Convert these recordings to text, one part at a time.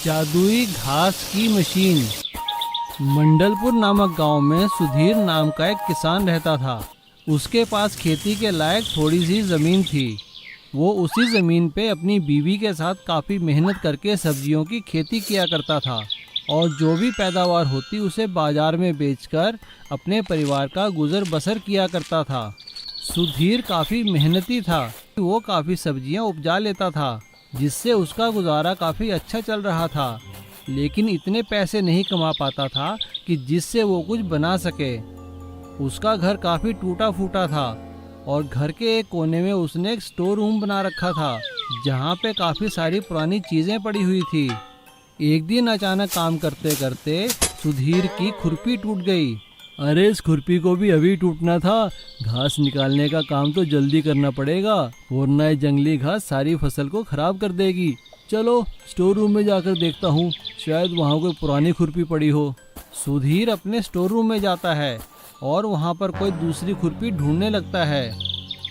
जादुई घास की मशीन। मंडलपुर नामक गांव में सुधीर नाम का एक किसान रहता था। उसके पास खेती के लायक थोड़ी सी ज़मीन थी। वो उसी ज़मीन पे अपनी बीवी के साथ काफ़ी मेहनत करके सब्जियों की खेती किया करता था और जो भी पैदावार होती उसे बाज़ार में बेचकर अपने परिवार का गुजर बसर किया करता था। सुधीर काफ़ी मेहनती था। वो काफ़ी सब्जियां उपजा लेता था जिससे उसका गुजारा काफ़ी अच्छा चल रहा था, लेकिन इतने पैसे नहीं कमा पाता था कि जिससे वो कुछ बना सके। उसका घर काफ़ी टूटा फूटा था और घर के एक कोने में उसने एक स्टोर रूम बना रखा था जहाँ पे काफ़ी सारी पुरानी चीज़ें पड़ी हुई थी। एक दिन अचानक काम करते करते सुधीर की खुरपी टूट गई। अरे इस खुरपी को भी अभी टूटना था। घास निकालने का काम तो जल्दी करना पड़ेगा वरना ये जंगली घास सारी फसल को खराब कर देगी। चलो स्टोर रूम में जाकर देखता हूँ, शायद वहाँ कोई पुरानी खुरपी पड़ी हो। सुधीर अपने स्टोर रूम में जाता है और वहाँ पर कोई दूसरी खुरपी ढूंढने लगता है।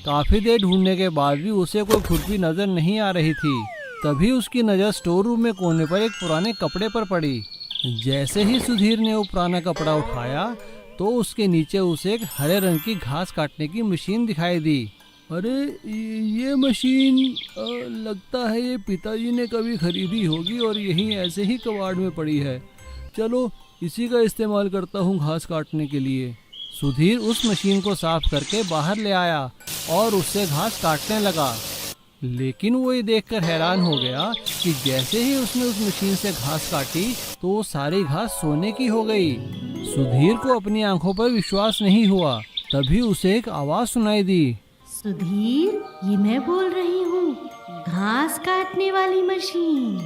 काफ़ी देर ढूंढने के बाद भी उसे कोई खुरपी नज़र नहीं आ रही थी। तभी उसकी नज़र स्टोर रूम में कोने पर एक पुराने कपड़े पर पड़ी। जैसे ही सुधीर ने वो पुराना कपड़ा उठाया तो उसके नीचे उसे एक हरे रंग की घास काटने की मशीन दिखाई दी। अरे ये मशीन लगता है ये पिताजी ने कभी खरीदी होगी और यहीं ऐसे ही कबाड़ में पड़ी है। चलो इसी का इस्तेमाल करता हूँ घास काटने के लिए। सुधीर उस मशीन को साफ करके बाहर ले आया और उससे घास काटने लगा। लेकिन वो ये देखकर हैरान हो गया कि जैसे ही उसने उस मशीन से घास काटी तो वो सारी घास सोने की हो गई। सुधीर को अपनी आंखों पर विश्वास नहीं हुआ। तभी उसे एक आवाज सुनाई दी। सुधीर, ये मैं बोल रही हूँ, घास काटने वाली मशीन।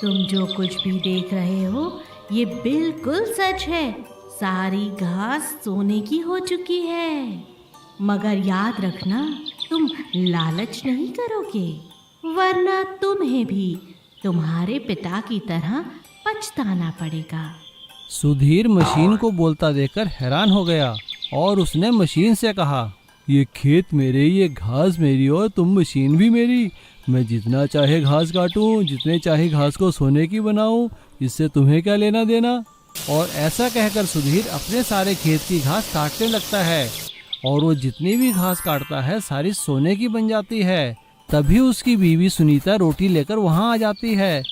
तुम जो कुछ भी देख रहे हो ये बिल्कुल सच है। सारी घास सोने की हो चुकी है। मगर याद रखना, तुम लालच नहीं करोगे वरना तुम्हें भी तुम्हारे पिता की तरह पछताना पड़ेगा। सुधीर मशीन को बोलता देखकर हैरान हो गया और उसने मशीन से कहा, ये खेत मेरे, ये घास मेरी और तुम मशीन भी मेरी। मैं जितना चाहे घास काटूं, जितने चाहे घास को सोने की बनाऊं, इससे तुम्हें क्या लेना देना। और ऐसा कहकर सुधीर अपने सारे खेत की घास काटने लगता है और वो जितनी भी घास काटता है सारी सोने की बन जाती है। तभी उसकी बीवी सुनीता रोटी लेकर वहाँ आ जाती है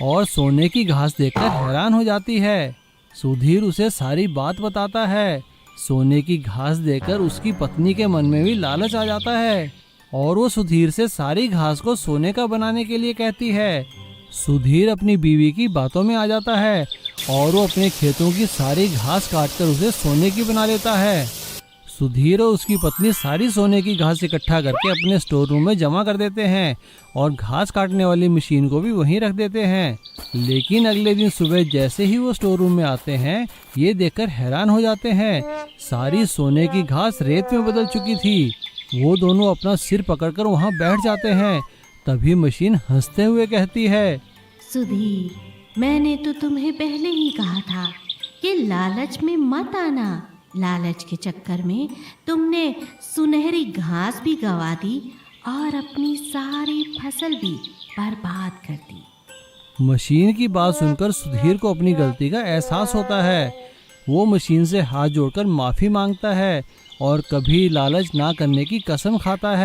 और सोने की घास देखकर हैरान हो जाती है। सुधीर उसे सारी बात बताता है। सोने की घास देखकर उसकी पत्नी के मन में भी लालच आ जाता है और वो सुधीर से सारी घास को सोने का बनाने के लिए कहती है। सुधीर अपनी बीवी की बातों में आ जाता है और वो अपने खेतों की सारी घास काटकर उसे सोने की बना लेता है। सुधीर और उसकी पत्नी सारी सोने की घास इकट्ठा करके अपने स्टोर रूम में जमा कर देते हैं और घास काटने वाली मशीन को भी वहीं रख देते हैं। लेकिन अगले दिन सुबह जैसे ही वो स्टोर रूम में आते हैं ये देखकर हैरान हो जाते हैं, सारी सोने की घास रेत में बदल चुकी थी। वो दोनों अपना सिर पकड़कर वहाँ बैठ जाते हैं। तभी मशीन हंसते हुए कहती है, सुधीर, मैंने तो तुम्हें पहले ही कहा था कि लालच में मत आना। लालच के चक्कर में तुमने सुनहरी घास भी गवा दी और अपनी सारी फसल भी बर्बाद कर दी। मशीन की बात सुनकर सुधीर को अपनी गलती का एहसास होता है। वो मशीन से हाथ जोड़कर माफ़ी मांगता है और कभी लालच ना करने की कसम खाता है।